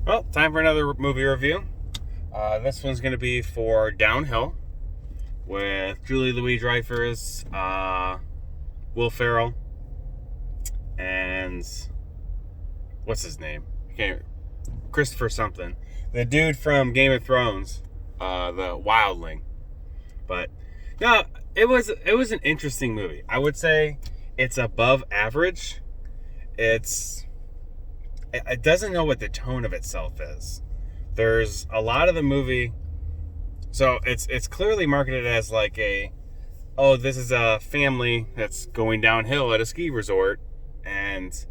Well, time for another movie review. This one's going to be for Downhill with Louise Dreyfus, Will Ferrell, and what's his name? I can't. Christopher something. The dude from Game of Thrones, the Wildling. But no, it was an interesting movie. I would say it's above average. It doesn't know what the tone of itself is. There's a lot of the movie, so it's clearly marketed as like this is a family that's going downhill at a ski resort, and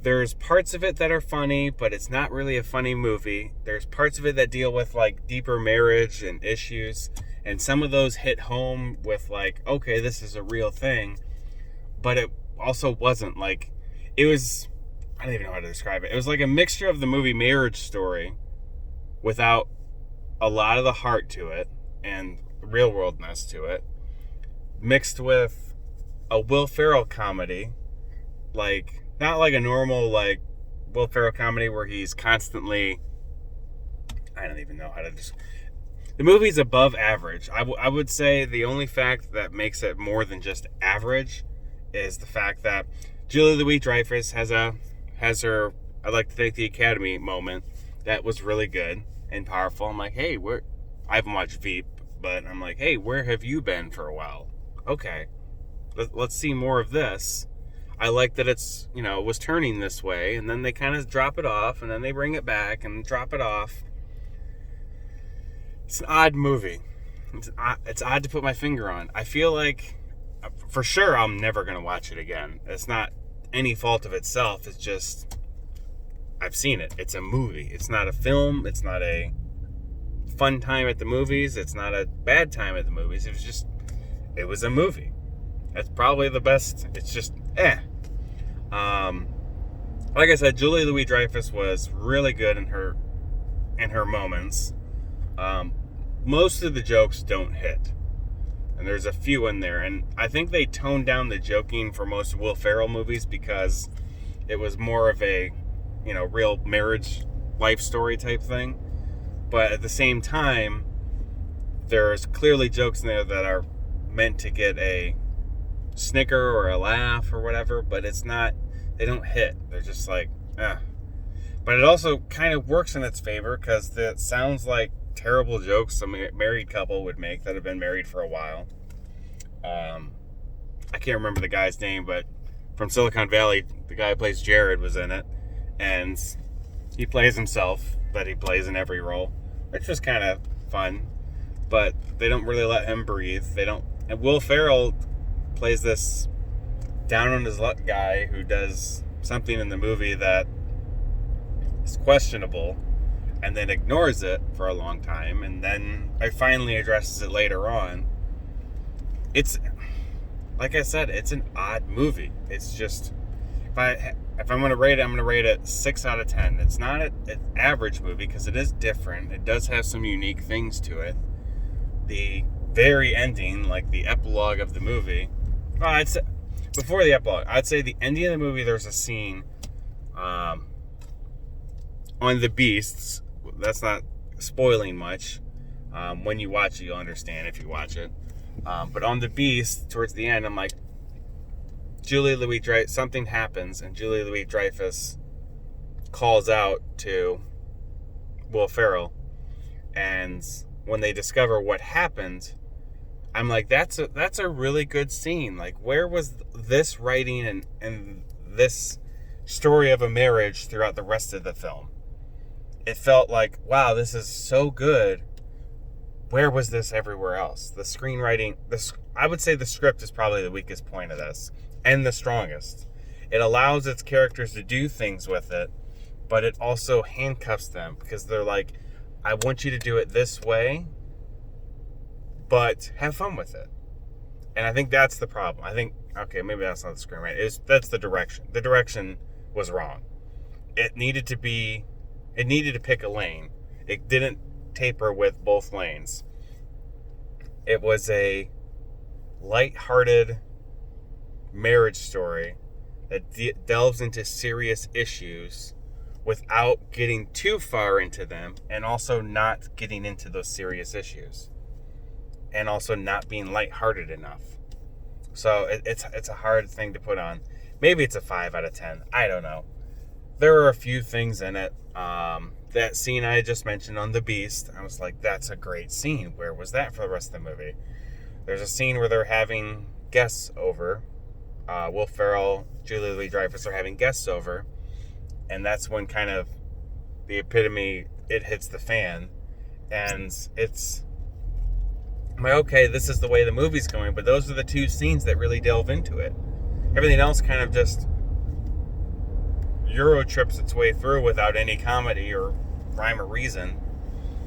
there's parts of it that are funny, but it's not really a funny movie. There's parts of it that deal with like deeper marriage and issues, and some of those hit home with like, okay, this is a real thing, but it also wasn't. Like, it was, I don't even know how to describe it. It was like a mixture of the movie Marriage Story without a lot of the heart to it and real worldness to it, mixed with a Will Ferrell comedy, like not like a normal like Will Ferrell comedy where he's constantly, I don't even know how to just. The movie's above average. I would say the only fact that makes it more than just average is the fact that Julia Louis-Dreyfus has her I'd like to thank the Academy moment that was really good and powerful. I'm like, hey, I haven't watched Veep, but I'm like, hey, where have you been for a while? Okay, let's see more of this. I like that it's, was turning this way, and then they kind of drop it off, and then they bring it back and drop it off. It's an odd movie. It's odd to put my finger on. I feel like, for sure, I'm never going to watch it again. It's not any fault of itself. It's just, I've seen it. It's a movie. It's not a film. It's not a fun time at the movies. It's not a bad time at the movies. It was a movie. That's probably the best. It's just, like I said, Julia Louis-Dreyfus was really good in her moments. Most of the jokes don't hit, and there's a few in there, and I think they toned down the joking for most Will Ferrell movies because it was more of a, real marriage life story type thing. But at the same time, there's clearly jokes in there that are meant to get a snicker or a laugh or whatever, but they don't hit. They're just like, But it also kind of works in its favor because it sounds like terrible jokes a married couple would make that have been married for a while. I can't remember the guy's name, but from Silicon Valley, the guy who plays Jared was in it, and he plays himself, that he plays in every role, which was kind of fun, but they don't really let him breathe. And Will Ferrell plays this down on his luck guy who does something in the movie that is questionable, and then ignores it for a long time, and then I finally addresses it later on. It's, like I said, it's an odd movie. It's just, if I'm going to rate it, I'm going to rate it 6 out of 10. It's not an average movie because it is different. It does have some unique things to it. The very ending, like the epilogue of the movie, I'd say, before the epilogue, I'd say the ending of the movie, there's a scene on the beasts. That's not spoiling much. When you watch it, you'll understand if you watch it. But on the beast, towards the end, I'm like, something happens, and Julia Louis-Dreyfus calls out to Will Ferrell, and when they discover what happened, I'm like, that's a really good scene. Like, where was this writing and this story of a marriage throughout the rest of the film? It felt like, wow, this is so good. Where was this everywhere else? The screenwriting, I would say the script is probably the weakest point of this, and the strongest. It allows its characters to do things with it, but it also handcuffs them because they're like, I want you to do it this way, but have fun with it. And I think that's the problem. I think, okay, maybe that's not the screenwriting. That's the direction. The direction was wrong. It needed to pick a lane. It didn't taper with both lanes. It was a light-hearted marriage story that delves into serious issues without getting too far into them, and also not getting into those serious issues, and also not being lighthearted enough. So it's a hard thing to put on. Maybe it's a 5 out of 10. I don't know. There are a few things in it. That scene I just mentioned on The Beast, I was like, that's a great scene. Where was that for the rest of the movie? There's a scene where they're having guests over. Will Ferrell, Julia Louis-Dreyfus are having guests over. And that's when kind of the epitome, it hits the fan. And it's... I'm like, okay, this is the way the movie's going, but those are the two scenes that really delve into it. Everything else kind of just Euro trips its way through without any comedy or rhyme or reason.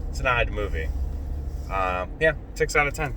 It's an odd movie. 6 out of 10.